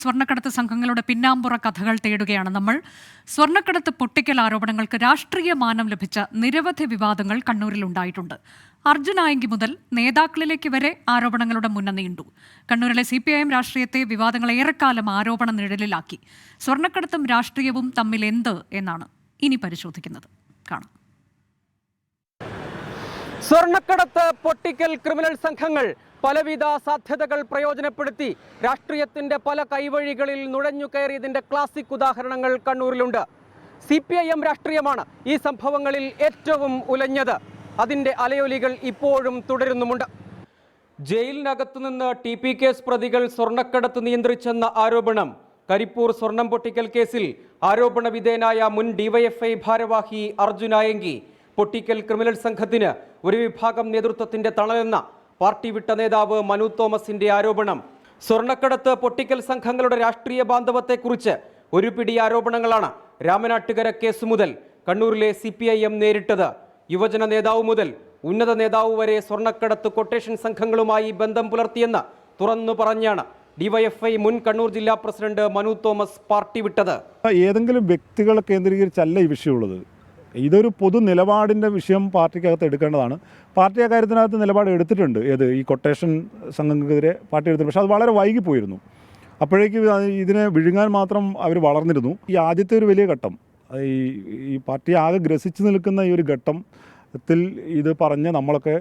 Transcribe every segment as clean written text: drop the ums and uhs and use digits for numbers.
സ്വർണ്ണക്കടത്ത് സംഘങ്ങളുടെ പിന്നാമ്പുറ കഥകൾ തേടുകയാണ് നമ്മൾ. സ്വർണ്ണക്കടത്ത് പൊട്ടിക്കൽ ആരോപണങ്ങൾക്ക് രാഷ്ട്രീയ മാനം ലഭിച്ച നിരവധി വിവാദങ്ങൾ കണ്ണൂരിലുണ്ടായിട്ടുണ്ട്. അർജുനായങ്കി മുതൽ നേതാക്കളിലേക്ക് വരെ ആരോപണങ്ങളുടെ മുന്ന നീണ്ടു. കണ്ണൂരിലെ CPIM രാഷ്ട്രീയത്തെ വിവാദങ്ങൾ ഏറെക്കാലം ആരോപണ നിഴലിലാക്കി. സ്വർണ്ണക്കടത്തും രാഷ്ട്രീയവും തമ്മിൽ എന്ത് എന്നാണ് ഇനി പരിശോധിക്കുന്നത്. കാണാം. സ്വർണ്ണക്കടത്ത് പൊട്ടിക്കൽ ക്രിമിനൽ സംഘങ്ങൾ പലവിധ സാധ്യതകൾ പ്രയോജനപ്പെടുത്തി രാഷ്ട്രീയത്തിന്റെ പല കൈവഴികളിൽ നുഴഞ്ഞു കയറിയതിന്റെ ക്ലാസിക് ഉദാഹരണങ്ങൾ കണ്ണൂരിലുണ്ട്. CPIM രാഷ്ട്രീയമാണ് ഈ സംഭവങ്ങളിൽ ഏറ്റവും ഉലഞ്ഞത്. അതിന്റെ അലയൊലികൾ ഇപ്പോഴും തുടരുന്നുമുണ്ട്. ജയിലിനകത്തു നിന്ന് TP കേസ് പ്രതികൾ സ്വർണ്ണക്കടത്ത് നിയന്ത്രിച്ചെന്ന ആരോപണം. കരിപ്പൂർ സ്വർണം പൊട്ടിക്കൽ കേസിൽ ആരോപണ വിധേയനായ മുൻ DYFI ഭാരവാഹി അർജുനായങ്കി പൊട്ടിക്കൽ ക്രിമിനൽ സംഘത്തിന് ഒരു വിഭാഗം നേതൃത്വത്തിന്റെ തണലെന്ന പാർട്ടി വിട്ട നേതാവ് മനു തോമസിന്റെ ആരോപണം. സ്വർണ്ണക്കടത്ത് പൊട്ടിക്കൽ സംഘങ്ങളുടെ രാഷ്ട്രീയ ബാന്ധവത്തെക്കുറിച്ച് ഒരു പിടി ആരോപണങ്ങളാണ് രാമനാട്ടുകര കേസ് മുതൽ കണ്ണൂരിലെ CPIM നേരിട്ടത്. യുവജന നേതാവ് മുതൽ ഉന്നത നേതാവ് വരെ സ്വർണ്ണക്കടത്ത് കൊട്ടേഷൻ സംഘങ്ങളുമായി ബന്ധം പുലർത്തിയെന്ന് തുറന്നു പറഞ്ഞാണ് DYFI മുൻ കണ്ണൂർ ജില്ലാ പ്രസിഡന്റ് മനു തോമസ് പാർട്ടി വിട്ടത്. ഏതെങ്കിലും വ്യക്തികളെ കേന്ദ്രീകരിച്ചല്ല ഈ വിഷയമുള്ളത്. ഇതൊരു പൊതു നിലപാടിൻ്റെ വിഷയം പാർട്ടിക്കകത്ത് എടുക്കേണ്ടതാണ്. പാർട്ടി ആ കാര്യത്തിനകത്ത് നിലപാട് എടുത്തിട്ടുണ്ട്. ഈ കൊട്ടേഷൻ സംഘങ്ങൾക്കെതിരെ പാർട്ടി എടുത്തിട്ടുണ്ട്. പക്ഷേ അത് വളരെ വൈകിപ്പോയിരുന്നു. അപ്പോഴേക്കും ഇതിനെ വിഴുങ്ങാൻ മാത്രം അവർ വളർന്നിരുന്നു. ഈ ആദ്യത്തെ ഒരു വലിയ ഘട്ടം, ഈ പാർട്ടി ആകെ ഗ്രസിച്ചു നിൽക്കുന്ന ഈ ഒരു ഘട്ടത്തിൽ ഇത് പറഞ്ഞ് നമ്മളൊക്കെ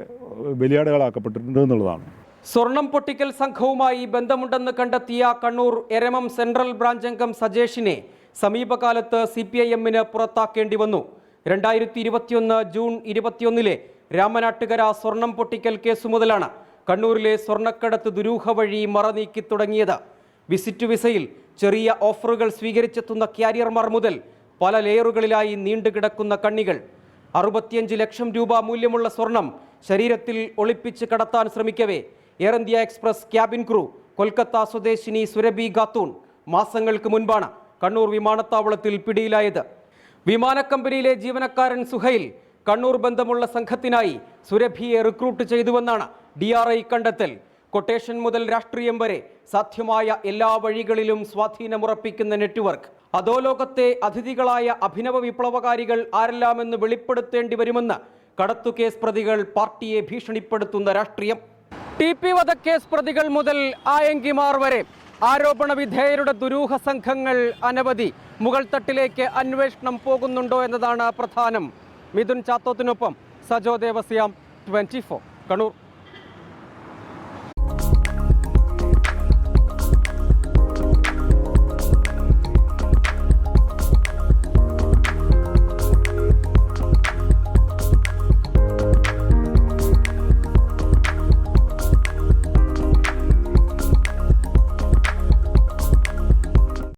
ബലിയാടുകളാക്കപ്പെട്ടിട്ടുണ്ട് എന്നുള്ളതാണ്. സ്വർണം പൊട്ടിക്കൽ സംഘവുമായി ബന്ധമുണ്ടെന്ന് കണ്ടെത്തിയ കണ്ണൂർ എരമം സെൻട്രൽ ബ്രാഞ്ച് അംഗം സജേഷിനെ സമീപകാലത്ത് CPIM-ന് പുറത്താക്കേണ്ടി വന്നു. 2021 ജൂൺ 21 രാമനാട്ടുകര സ്വർണം പൊട്ടിക്കൽ കേസ് മുതലാണ് കണ്ണൂരിലെ സ്വർണ്ണക്കടത്ത് ദുരൂഹ വഴി മറനീക്കി തുടങ്ങിയത്. വിസിറ്റ് വിസയിൽ ചെറിയ ഓഫറുകൾ സ്വീകരിച്ചെത്തുന്ന ക്യാരിയർമാർ മുതൽ പല ലെയറുകളിലായി നീണ്ടുകിടക്കുന്ന കണ്ണികൾ. 65 ലക്ഷം രൂപ മൂല്യമുള്ള സ്വർണം ശരീരത്തിൽ ഒളിപ്പിച്ച് കടത്താൻ ശ്രമിക്കവേ Air India Express cabin crew Kolkata സ്വദേശിനി സുരഭി ഖാത്തൂൺ മാസങ്ങൾക്ക് മുൻപാണ് കണ്ണൂർ വിമാനത്താവളത്തിൽ പിടിയിലായത്. വിമാനക്കമ്പനിയിലെ ജീവനക്കാരൻ സുഹൈൽ കണ്ണൂർ ബന്ധമുള്ള സംഘത്തിനായി സുരഭിയെ റിക്രൂട്ട് ചെയ്തുവെന്നാണ് DRI കണ്ടെത്തൽ. കൊട്ടേഷൻ മുതൽ രാഷ്ട്രീയം വരെ സാധ്യമായ എല്ലാ വഴികളിലും സ്വാധീനമുറപ്പിക്കുന്ന നെറ്റ്വർക്ക്. അധോലോകത്തെ അതിഥികളായ അഭിനവ വിപ്ലവകാരികൾ ആരെല്ലാമെന്ന് വെളിപ്പെടുത്തേണ്ടി വരുമെന്ന് കടത്തുകേസ് പ്രതികൾ പാർട്ടിയെ ഭീഷണിപ്പെടുത്തുന്ന രാഷ്ട്രീയം. TP വധക്കേസ് പ്രതികൾ മുതൽ ആയങ്കിമാർ വരെ ആരോപണ വിധേയരുടെ ദുരൂഹ സംഘങ്ങൾ അനവധി. മുകൾ തട്ടിലേക്ക് അന്വേഷണം പോകുന്നുണ്ടോ എന്നതാണ് പ്രധാനം. മിഥുൻ ചാത്തോത്തിനൊപ്പം സജോ ദേവസ്യാം, 24 കണ്ണൂർ.